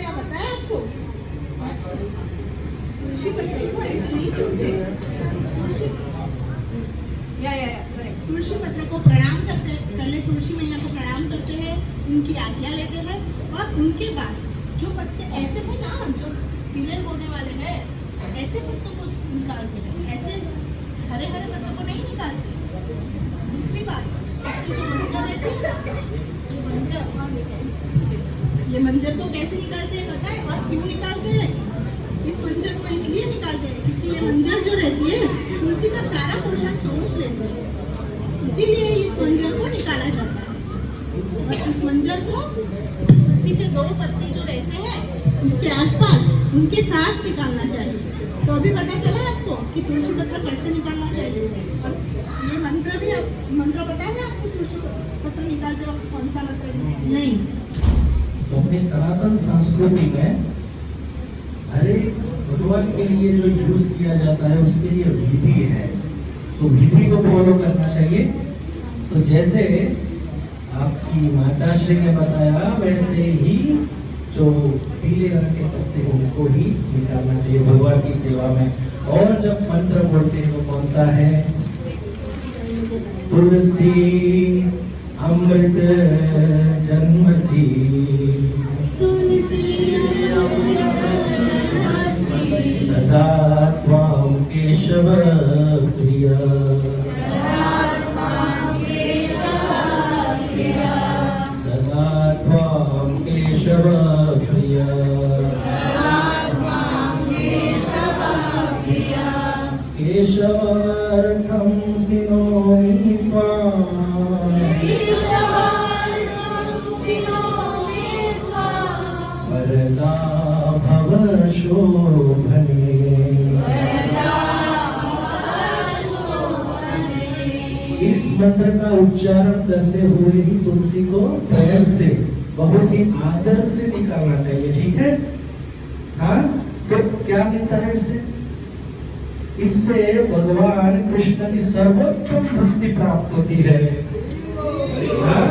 क्या बताया आपको? तुलसी पत्र को ऐसे नहीं छूते। तुलसी पत्र को प्रणाम करते हैं, पहले तुलसी मैया को प्रणाम करते हैं, उनकी आज्ञा लेते हैं और उनके बाद जो पत्ते ऐसे हैं ना, जो पीले होने वाले हैं, ऐसे पत्तों को निकालते हैं, ऐसे हरे हरे पत्तों को नहीं निकालते। दूसरी बात, इसके जो मंजर रहते हैं ना, ये मंजर को कैसे निकालते हैं पता है? और क्यों निकालते हैं? इस मंजर को इसलिए निकालते हैं क्योंकि ये मंजर जो रहती है तुलसी का सारा पोषण सोच लेती है, इसीलिए इस मंजर को निकाला जाता है। और इस मंजर को तुलसी के 2 पत्ते जो रहते हैं उसके आसपास उनके साथ निकालना चाहिए। तो अभी पता चला आपको कि तुलसी पत्र कैसे निकालना चाहिए। और ये मंत्र भी मंत्र पता है आपको? तुलसी पत्र निकालते वक्त कौन सा मंत्र? नहीं। तो अपनी सनातन संस्कृति में हर एक भगवान के लिए जो यूज किया जाता है उसके लिए विधि है, तो विधि को फॉलो करना चाहिए। तो जैसे आपकी माताश्री ने बताया वैसे ही जो पीले रंग के पत्ते हैं उनको ही निकालना चाहिए भगवान की सेवा में। और जब मंत्र बोलते हैं तो कौन सा है? तुलसी अमृत जन्मसी, सदा त्वां केशव प्रिया, सदा त्वां केशव प्रिया, केशवार्थं सिनोमि त्वां, वरदा भव शोभने। इस मंत्र का उच्चारण करते हुए ही तुलसी को प्रेम से, बहुत ही आदर से निकालना चाहिए, ठीक है? हाँ, तो क्या मिलता है इससे? इससे भगवान कृष्ण की सर्वोत्तम भक्ति प्राप्त होती है। हाँ?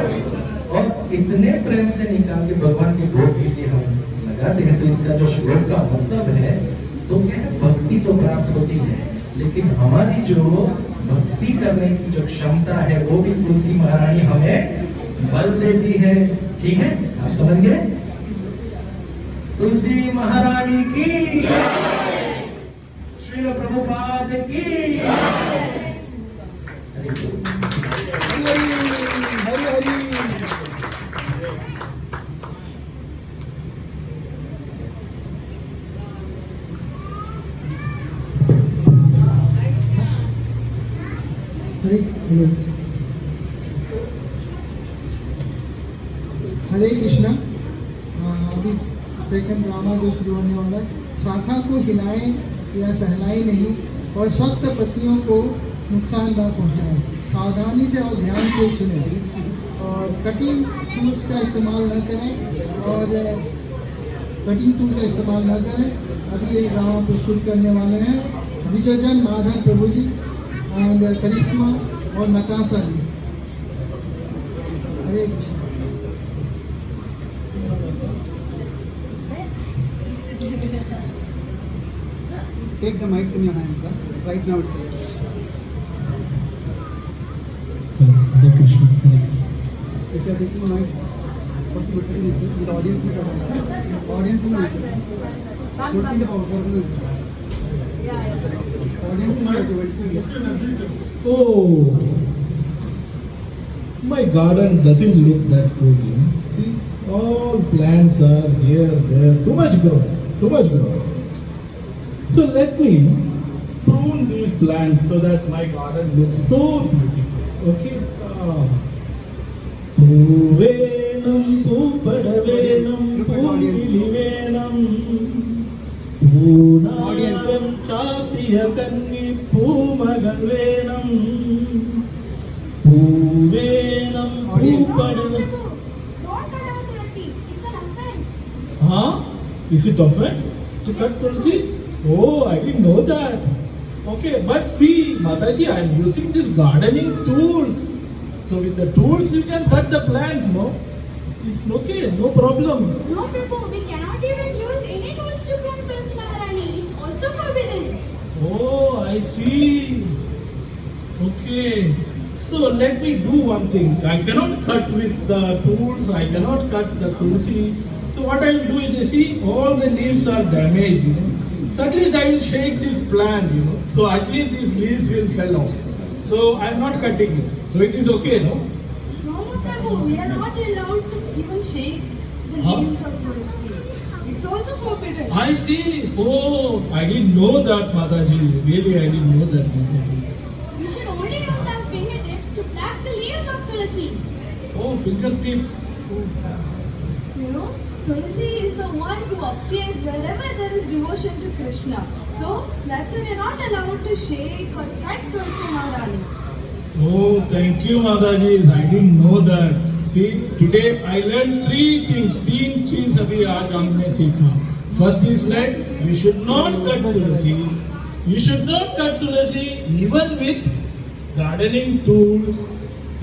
और इतने प्रेम से निकाल के भगवान के भोग के लिए हम लगाते हैं। तो इसका जो श्लोक का मतलब है तो क्या है? भक्ति तो प्राप्त होती है, लेकिन हमारी जो भक्ति करने की जो क्षमता है वो भी तुलसी महारानी हमें बल देती है, ठीक है? आप समझ गए? तुलसी महारानी की जय, श्रील प्रभुपाद की जय। हरि हरि। हरे कृष्णा। अभी सेकंड ड्रामा जो शुरू होने वाला है, शाखा को हिलाएं या सहलाएं नहीं और स्वस्थ पत्तियों को नुकसान न पहुंचाएं, सावधानी से और ध्यान से चुनें और कटिंग टूल्स का इस्तेमाल न करें और कटिंग टूल का इस्तेमाल न करें। अभी एक ड्रामा प्रस्तुत करने वाले हैं विजयजन माधव प्रभु जी एंड करिश्मा और नताशा जी। हरे Krishna. Take the mics in your hands, sir. Right now itself. Hare Krishna, Hare Krishna. If you are taking the mic, what's the good thing? The audience will come. Audience will listen. What's in the power? Audience will listen. Oh, my garden doesn't look that good, you know. See, all plants are here, there, too much growth, too much growth. So let me prune these plants so that my garden looks so beautiful. Okay? Poovenam, poopadvenam, poogilivenam, poonaram chapriyakanni, poomagalvenam, poovenam, poopadvenam. Don't cut down Tulsi. It's an offense. Huh? Is it offense to cut Tulsi? Oh, I didn't know that. Okay, but see, Mataji, I am using these gardening tools. So with the tools you can cut the plants, no? It's okay, no problem. No, Prabhu, we cannot even use any tools to plant Tulsi Maharani. It's also forbidden. Oh, I see. Okay. So let me do one thing. I cannot cut with the tools. I cannot cut the tulsi. So what I will do is, you see, all the leaves are damaged. So at least I will shake this plant. So at least these leaves will fall off. So I am not cutting it. So it is okay, no? No, Prabhu, we are not allowed to even shake the Huh? leaves of Tulsi. It's also forbidden. I see. Oh, I didn't know that, Mataji. Really, I didn't know that, Mataji. We should only use our fingertips to pluck the leaves of Tulsi. Oh, fingertips. You know, Tulsi is the one who appears wherever there is devotion to Krishna. So that's why we are not allowed to shake or cut Tulsi Maharani. Oh, thank you, Mataji. I didn't know that. See, today I learned 3 things. 3 चीज अभी आज हमने सीखा. First is like you should not cut tulsi. You should not cut tulsi even with gardening tools,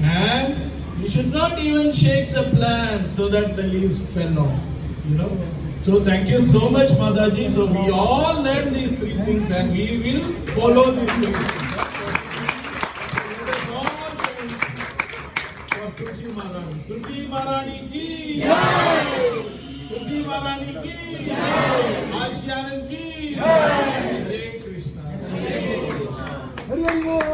and you should not even shake the plant so that the leaves fell off. So thank you so much, Mataji. So we all learned these 3 things and we will follow these things. तुलसी महारानी की जय, तुलसी महारानी की जय, आज की आनंद की जय, हरे कृष्णा, हरि हरि बोल।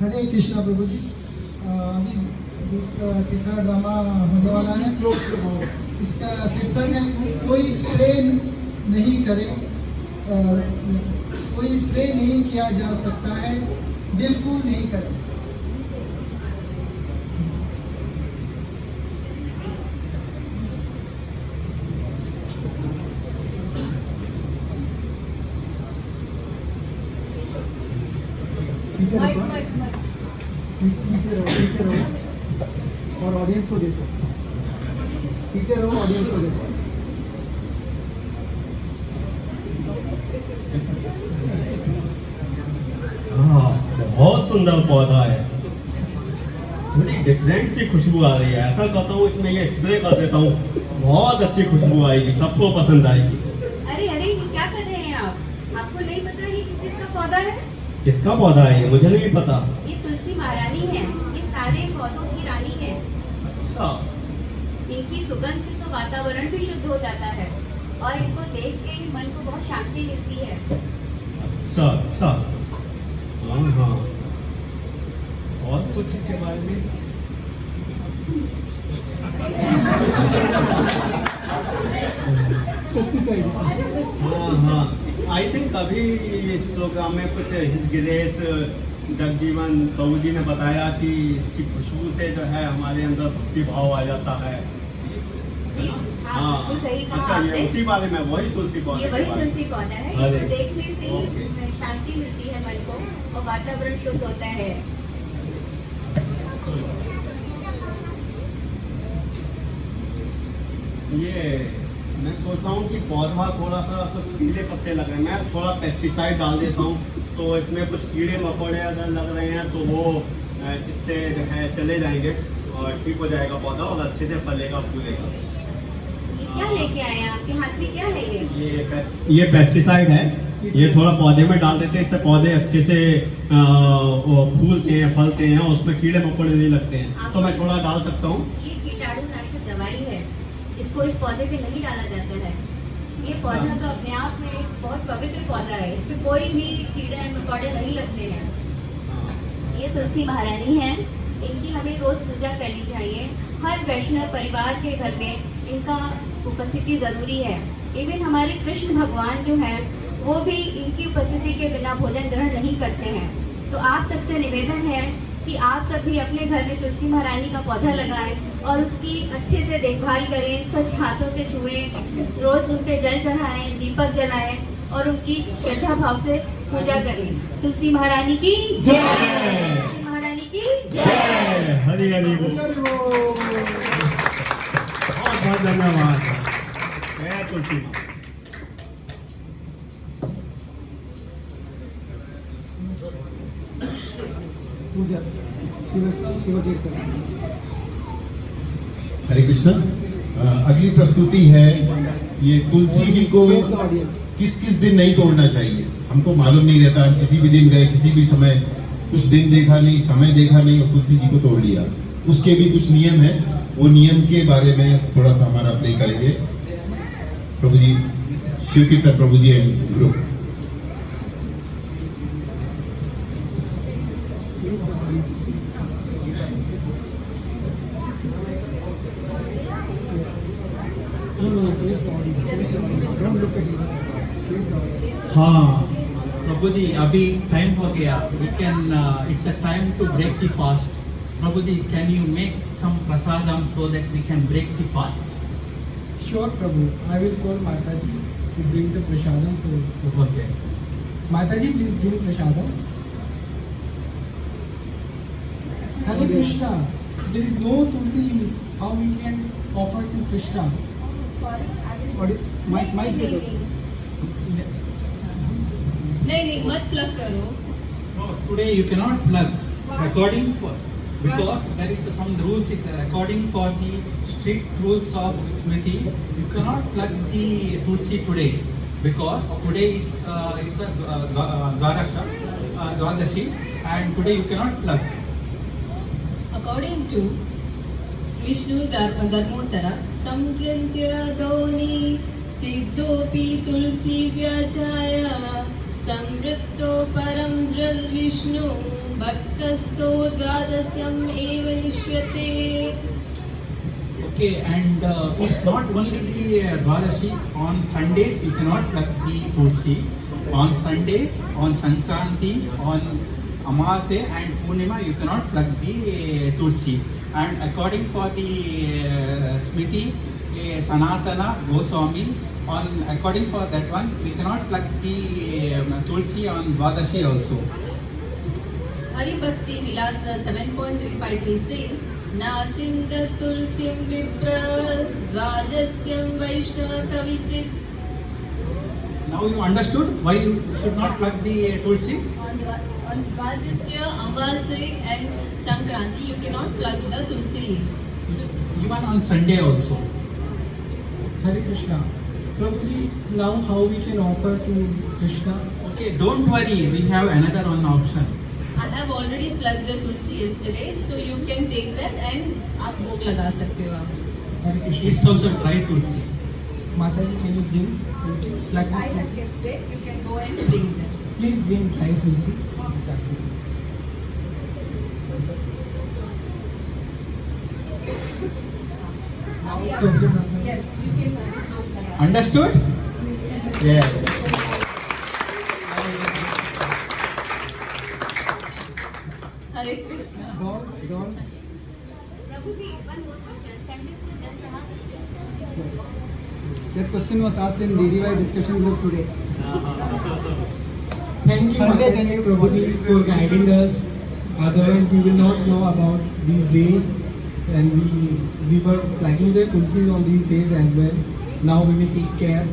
हरे कृष्णा प्रभु जी। अभी तीसरा ड्रामा होने वाला है। इसका शीर्षक है कोई स्प्रे नहीं करे, कोई स्प्रे नहीं किया जा सकता है, बिल्कुल नहीं करें। पीछे रहो और ऑडियंस को देखो। पीछे रहो, ऑडियंस को देखो। हाँ, बहुत सुंदर पौधा है। थोड़ी डिफरेंट सी खुशबू आ रही है। ऐसा करता हूँ इसमें ये स्प्रे कर देता हूँ, बहुत अच्छी खुशबू आएगी, सबको पसंद आएगी। अरे अरे, ये क्या कर रहे हैं आप? आपको नहीं पता ये किस चीज का पौधा है? किसका पौधा है ये? मुझे नहीं पता। ये तुलसी महारानी है। ये सारे पौधों की रानी है। अच्छा, इनकी सुगंध से तो वातावरण भी शुद्ध हो जाता है और इनको देख के ही मन को बहुत शांति मिलती है। अच्छा अच्छा, हाँ हाँ। और कुछ इसके बारे में? पेस्टिसाइड। हाँ हाँ, आई थिंक अभी इस प्रोग्राम में कुछ हिस गिरीश जगजीवन प्रभु जी ने बताया कि इसकी खुशबू से जो है हमारे अंदर भक्ति भाव आ जाता है। जी, हाँ, बिल्कुल सही कहा अच्छा, ये आपने। उसी बारे में, वही तुलसी पौधे ये के वही बारे में। तुलसी पौधा है। अरे, इसको देखने से ओके। ही शांति मिलती है मन को और वातावरण शुद्ध होता है। ये मैं सोचता हूँ कि पौधा थोड़ा सा कुछ पीले पत्ते लग रहे हैं, मैं थोड़ा पेस्टिसाइड डाल देता हूँ, तो इसमें कुछ कीड़े मकोड़े अगर लग रहे हैं तो वो इससे जो है चले जाएंगे और ठीक हो जाएगा पौधा और अच्छे से फलेगा फूलेगा। ये क्या लेके आए हैं? आपके हाथ में क्या है ये? ये पेस्टिसाइड है, ये थोड़ा पौधे में डाल देते हैं, इससे पौधे अच्छे से फूलते हैं, फलते हैं और उसमें कीड़े मकोड़े नहीं लगते हैं, तो मैं थोड़ा डाल सकता हूँ। ये कीटाणुनाशक दवाई है। इसको इस पौधे पे नहीं डाला जाता है। ये पौधा तो अपने आप में एक बहुत पवित्र पौधा है। इस पे कोई भी कीड़े मकोड़े नहीं लगते हैं। ये तुलसी महारानी है। इनकी हमें रोज पूजा करनी चाहिए। हर वैष्णव परिवार के घर में इनका उपस्थिति जरूरी है। इवन हमारे कृष्ण भगवान जो हैं वो भी इनकी उपस्थिति के बिना भोजन ग्रहण नहीं करते हैं। तो आप सबसे निवेदन है कि आप सब भी अपने घर में तुलसी महारानी का पौधा लगाएं और उसकी अच्छे से देखभाल करें, स्वच्छ हाथों से छुएं, रोज उन पे जल चढ़ाएं, दीपक जलाएं और उनकी श्रद्धा भाव से पूजा करें। तुलसी महारानी की जय, तुलसी महारानी की जय। हरि हरि बोल। बहुत बहुत धन्यवाद। जय तुलसी माँ। पूजा शिव कीर्तन। हरे कृष्णा। अगली प्रस्तुति है ये तुलसी जी को किस किस दिन नहीं तोड़ना चाहिए। हमको मालूम नहीं रहता, हम किसी भी दिन गए, किसी भी समय, कुछ दिन देखा नहीं, समय देखा नहीं और तुलसी जी को तोड़ लिया। उसके भी कुछ नियम है, वो नियम के बारे में थोड़ा सा हमारा प्ले करेंगे प्रभु जी, शिव कीर्तन प्रभु जी एंड ग्रुप। हाँ प्रभु जी, अभी टाइम हो गया, we can it's a time to break the fast. Prabhu ji, can you make some prasadam so that we can break the fast? Sure, Prabhu. I will call Mataji to bring the prasadam for you. Okay. Mataji, please bring prasadam. Hare Krishna. There is no tulsi leaf. How we can offer to Krishna? Mic दे दो। नहीं मत plug करो। No, today you cannot plug according for, because there is some rules is there. According for the strict rules of Smriti, you cannot plug the Tulsi today, because today is the Dwadashi, and today you cannot plug. According to Vishnu Dharmotara, Samkrintya Doni Siddhopi Tulsi Vyachaya Samvritto Param Zral Vishnu Bhaktasto Dvadasyam Eva Nishyate. Okay, and it's not only the Dwadashi. On Sundays you cannot plug the Tulsi. On Sundays, on Sankranti, on Amase and Purnima, you cannot plug the Tulsi. And according for the Smriti, Sanatana Goswami, according for that one, we cannot plug the Tulsi on Dwadashi also. Hari Bhakti Vilasa 7.353 says, Nachinda Tulsim Vipra Dvajasyam Vaishnava Kavichit. Now you understood why you should not plug the Tulsi? On Dvadasya, Amavasya and Sankranti, you cannot plug the Tulsi leaves. Even on Sunday also. Hare Krishna. Prabhuji, now how we can offer to Krishna? Okay, don't worry, we have another one option. I have already plugged the Tulsi yesterday, so you can take that and आप भोग लगा सकते हो आप. Hare Krishna. It's also dry Tulsi. Mataji, can you bring tulsi? Like I have kept it. You can go and bring them. please bring dry tulsi. So, Yes, you can भोग लगा. Understood? Yes. Hare Krishna. Don. That question was asked in DDY discussion group today. Thank you, Mataji, Prabhuji, for guiding us. Otherwise, we will not know about these days, and we were plugging the tulsis on these days as well. Now we will take care.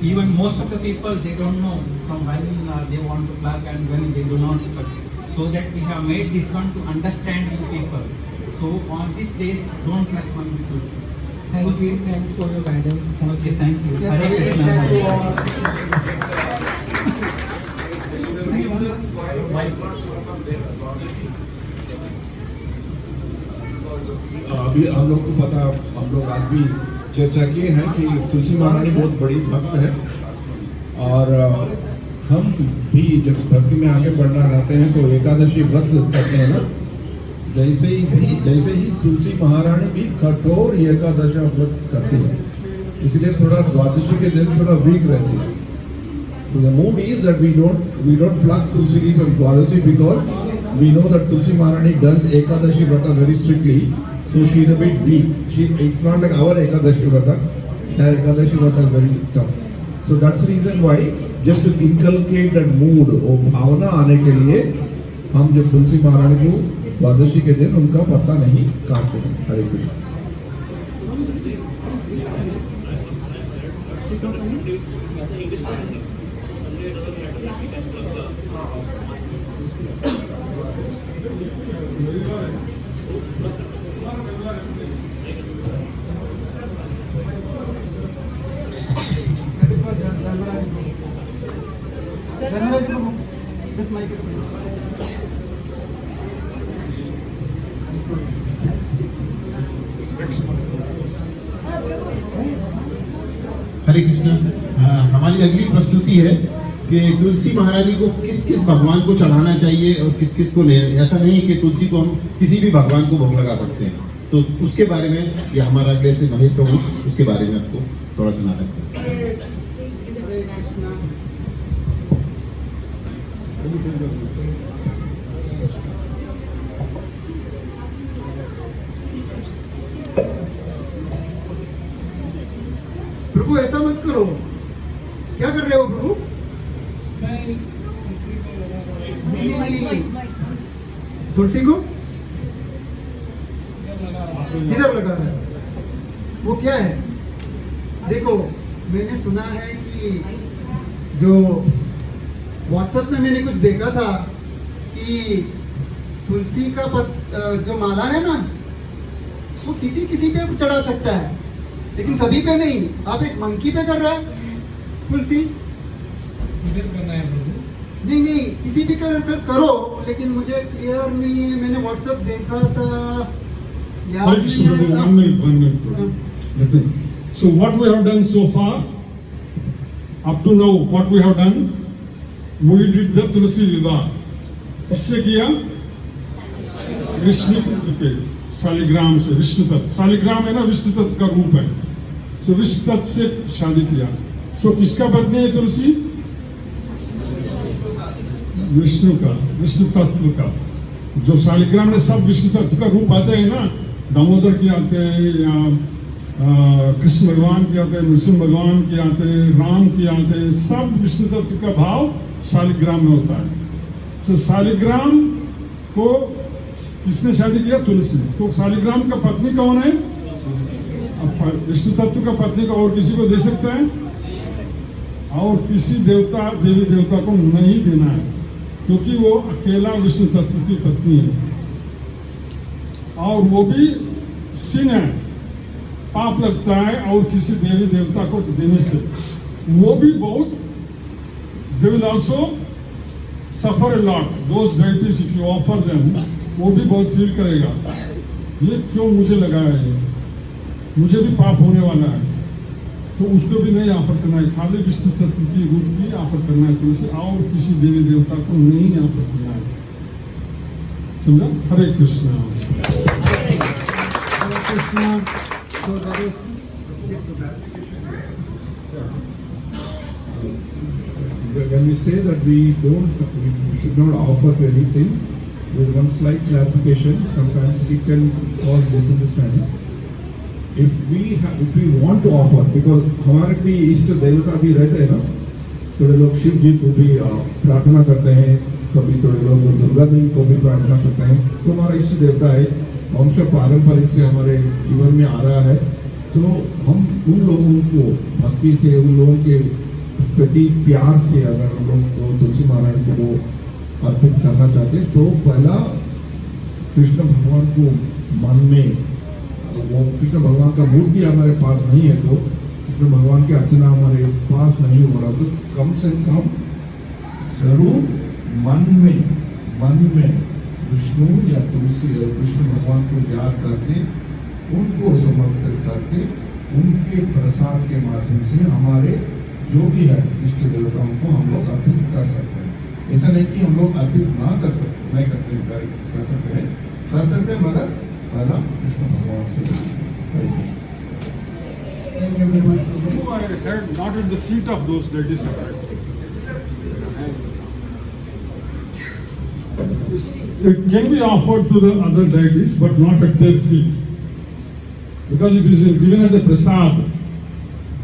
Even most of the people, they don't know from when they want to plug and when they do not plug. So that we have made this one to understand you people. So on these days, don't plug on the tulsi. Thank you. Thanks for your guidance. Okay, thank you. Yes, Hare Hare Krishna. अभी हम लोग को पता, हम लोग आज भी चर्चा किए हैं कि तुलसी महारानी बहुत बड़ी भक्त है, और हम भी जब भक्ति में आगे बढ़ना चाहते हैं तो एकादशी व्रत करते हैं ना, जैसे ही तुलसी महारानी भी कठोर एकादशी व्रत करती है, इसलिए थोड़ा द्वादशी के दिन थोड़ा वीक रहती है. So the mood is that we don't plug Tulsi leaves on Dwadashi because we know that Tulsi Maharani does Ekadashi Vrata very strictly, so she is a bit weak. It's not like our Ekadashi Vrata. Her Ekadashi Vrata is very tough. So that's the reason why, just to inculcate that mood और भावना आने के लिए हम जब तुलसी महारानी को द्वादशी के दिन उनका पत्ता नहीं काटते हैं. हरे कृष्ण. This mic is हरे कृष्णा। हमारी अगली प्रस्तुति है कि तुलसी महारानी को किस किस भगवान को चढ़ाना चाहिए और किस किस को नहीं। ऐसा नहीं कि तुलसी को हम किसी भी भगवान को भोग लगा सकते हैं, तो उसके बारे में ये हमारा अगले से महेश प्रभु उसके बारे में आपको थोड़ा सा नाटक करते हैं। प्रभु ऐसा मत करो, क्या कर रहे हो प्रभु? तुलसी को किधर लगा रहा है? वो क्या है? देखो, मैंने सुना है कि जो व्हाट्सएप में मैंने कुछ देखा था कि तुलसी का जो माला है ना, वो किसी किसी पे चढ़ा सकता है, लेकिन सभी पे नहीं। आप एक मंकी पे कर रहा है तुलसी। नहीं नहीं, किसी भी करो, लेकिन मुझे क्लियर नहीं है। मैंने व्हाट्सएप देखा था, याद नहीं है। One minute. So what we have done so far, up to now, what we have done, we did the तुलसी विवाह। किससे किया? विष्णु तत्व के शालिग्राम से। विष्णु तत्व, शालिग्राम है ना, विष्णु तत्व का रूप है। तो विष्णु तत्व से शादी किया। सो किसका पत्नी है तुलसी? विष्णु का, विष्णु तत्व का। जो शालिग्राम में सब विष्णु तत्व का रूप आते हैं ना, दामोदर के आते हैं, या कृष्ण भगवान के आते हैं, नृसिंह भगवान के आते हैं, राम के आते हैं, सब विष्णु तत्व का भाव शालिग्राम में होता है। तो शालिग्राम को किसने शादी किया? तुलसी। तो शालिग्राम का पत्नी कौन है? विष्णु तत्व का पत्नी का और किसी को दे सकता है? और किसी देवता, देवी देवता को नहीं देना है, क्योंकि वो अकेला विष्णु तत्व की पत्नी है। और वो भी सिन है, पाप लगता है। और किसी देवी देवता को देने से वो भी बहुत, they will also suffer a lot. Those डाइटिस if you offer them, वो भी बहुत फील करेगा, ये क्यों मुझे लगा है, मुझे भी पाप होने वाला है। तो उसको भी नहीं ऑफर करना है, खाली विष्णु तत्व की रूप की ऑफर करना है तुलसी, और किसी देवी देवता को नहीं ऑफर करना है। समझा? हरे कृष्णा। हरे Krishna. So that is When we say that we should not offer to anything, with one slight clarification, sometimes it can cause misunderstanding. If we want to offer, because हमारे भी इष्ट देवता भी रहते हैं ना, थोड़े लोग शिव जी को भी प्रार्थना करते हैं, कभी थोड़े लोग दुर्गा देवी को भी प्रार्थना करते हैं। तो हमारा इष्ट देवता है, वंश पारंपरिक से हमारे जीवन में आ रहा है। तो हम उन लोगों को भक्ति से, उन लोगों के प्रति प्यार से अगर हम लोग को तुलसी महारानी को वो अर्पित करना चाहते हैं, तो पहला कृष्ण भगवान को मन में, वो कृष्ण भगवान का मूर्ति हमारे पास नहीं है, तो कृष्ण भगवान की अर्चना हमारे पास नहीं हो रहा, तो कम से कम जरूर मन में विष्णु या तुलसी और कृष्ण भगवान को याद करके, उनको समर्पित करके, उनके प्रसाद के माध्यम से हमारे जो भी है इष्ट देवताओं को हम लोग अर्पित कर सकते हैं। ऐसा नहीं कि हम लोग अर्पित ना कर सकते, नहीं करते, कर सकते हैं, मगर पहला कृष्ण भगवान से। हरे Krishna. I had not at the feet of those deities. It can be offered to the other deities, but not at their feet, because it is given as a prasad.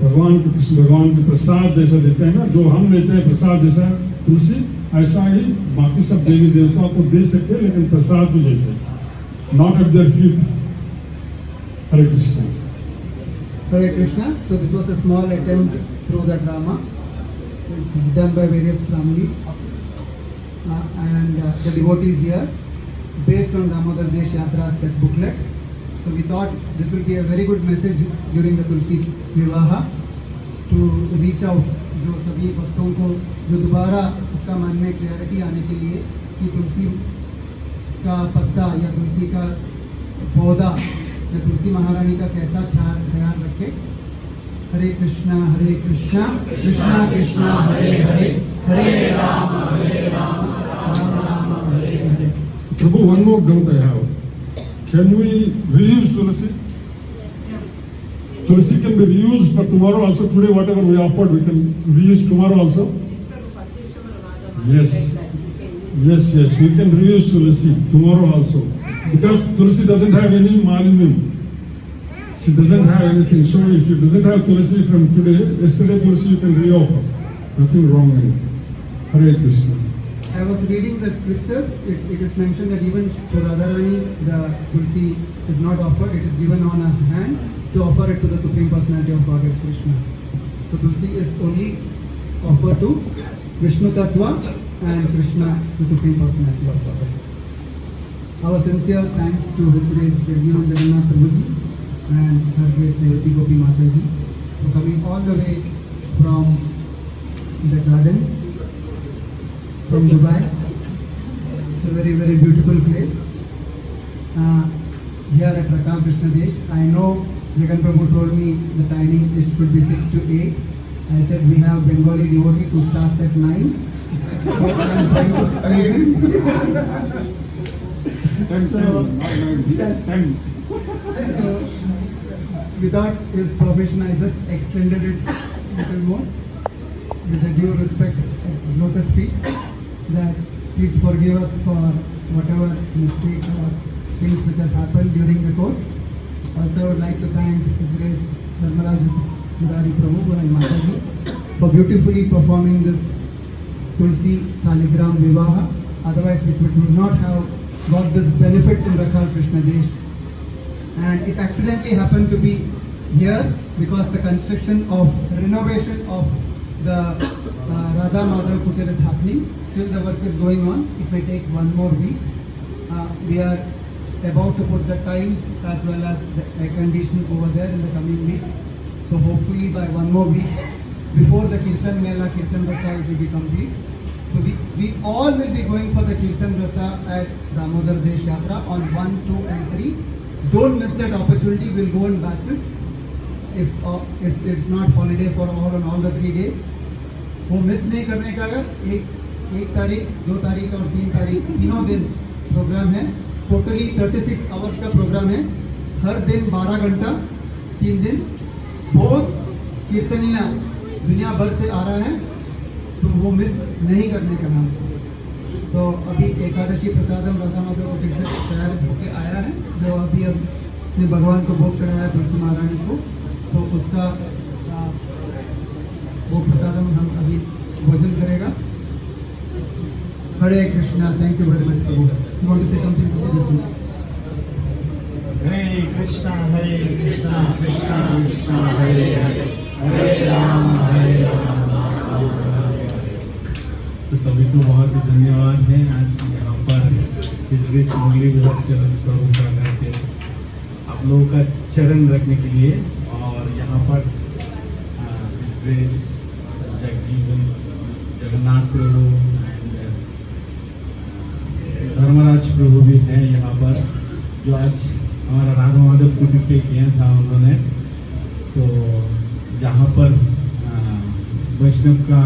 भगवान को, कृष्ण भगवान के प्रसाद जैसा देते हैं ना, जो हम लेते हैं प्रसाद जैसा तुलसी, ऐसा ही बाकी सब देवी देवताओं को दे सकते हैं, लेकिन प्रसाद भी जैसे, not at their feet. Hare Krishna. Hare Krishna. So this was a small attempt through the drama. It's done by various families and the devotees here, based on Damodar Desh Yatra's that booklet. So we thought this will be a very good message during the Tulsi Vivaha to reach out जो सभी भक्तों को जो दोबारा उसका मन में clarity आने के लिए कि तुलसी का पत्ता या तुलसी का पौधा या तुलसी महारानी का कैसा ख्याल रखे। हरे Krishna Krishna Krishna Hare Hare, Hare Ram Ram Ram Hare Hare. Prabhu, one more doubt I have. Can we reuse Tulsi? Tulsi can be reused for tomorrow also. Today, whatever we offered, we can reuse tomorrow also. Yes. Yes, we can reuse Tulsi tomorrow also. Because Tulsi doesn't have any malignum. She doesn't have anything. So if you doesn't have Tulsi from today, yesterday Tulsi you can reoffer. Nothing wrong in it. Hare Krishna. I was reading the scriptures. It is mentioned that even for Radharani, the Tulsi is not offered. It is given on a hand to offer it to the Supreme Personality of Godhead Krishna. So Tulsi is only offered to Vishnu Tattva and Krishna, the Supreme Personality of Godhead. Our sincere thanks to His Grace Jagannath Prabhuji and Her Grace Devati Gopi Mataji for coming all the way from the gardens from Dubai. It's a very, very beautiful place. Here at Rakam Krishna Desh, I know Jagan Prabhu told me the timing it should be 6 to 8. I said we have Bengali devotees who starts at 9. So I am trying to squeeze in. So, without his permission, I just extended it a little more. With the due respect at his lotus feet, that please forgive us for whatever mistakes or things which has happened during the course. Also, I would like to thank His Grace Dharmaraj Murari Prabhu and Mataji for beautifully performing this Tulsi Saligram Vivaha. Otherwise, which would not have got this benefit in Rakha Krishna Desh. And it accidentally happened to be here because the construction of renovation of the Radha Madhav Kutir is happening. Still the work is going on. It may take one more week. We are about to put the tiles as well as the air condition over there in the coming weeks. So hopefully by one more week, before the Kirtan Mela, Kirtan Rasa, it will be complete. So we all will be going for the Kirtan Rasa at Damodar Desh Yatra on 1, 2 and 3. Don't miss that opportunity. We'll go in batches. If it's not holiday for all the 3 days. वो miss नहीं करने का। अगर एक तारीख, 2 तारीख और 3 तारीख तीनों दिन प्रोग्राम है। टोटली 36 आवर्स का प्रोग्राम है। हर दिन 12 घंटा 3 दिन। बहुत कीर्तनिया दुनिया भर से आ रहा है, तो वो मिस नहीं करने का नाम। तो अभी एकादशी प्रसादम राधा माधव कुटीर से तैयार होकर आया है, जो अभी हमने भगवान को भोग चढ़ाया तुलसी महारानी को, तो उसका वो प्रसादम हम अभी भोजन करेगा। Hare Krishna. Thank you very much प्रभु। You want to say something just? Hare Krishna Krishna Krishna Hare Hare, Hare Ram तो सभी को बहुत धन्यवाद है। आज यहाँ पर इस ग्रेस मुरली विभाग चरण प्रभु का करके आप लोगों का चरण रखने के लिए, और यहाँ पर इस ग्रेस जगजीवन जगन्नाथ प्रभु एंड धर्मराज प्रभु भी हैं यहाँ पर, जो आज हमारा राधा माधव कुटीर पे किया था उन्होंने। तो जहाँ पर वैष्णव का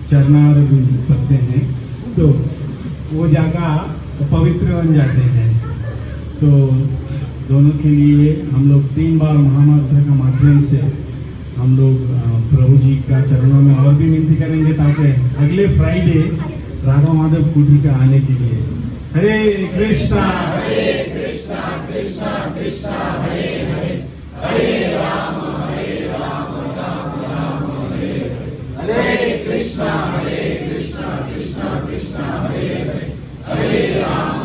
चरणार भी पड़ते हैं, तो वो जगह पवित्र बन जाते हैं। तो दोनों के लिए हम लोग 3 बार महामंत्र का माध्यम से हम लोग प्रभु जी का चरणों में और भी विनती करेंगे, ताकि अगले फ्राइडे राधा माधव कुटीर का आने के लिए। हरे कृष्णा कृष्णा कृष्णा हरे हरे, हरे राम राम राम हरे हरे। हरे कृष्णा कृष्णा कृष्णा हरे हरे, हरे राम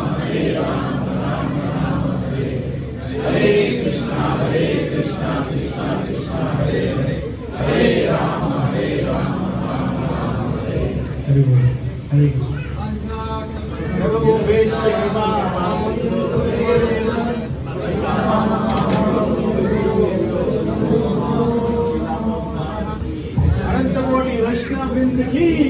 राम राम हरे हरे। हरे कृष्णा कृष्णा कृष्णा हरे हरे, हरे राम राम राम हरे हरे। हरे कृष्ण। अनंत गोविंद की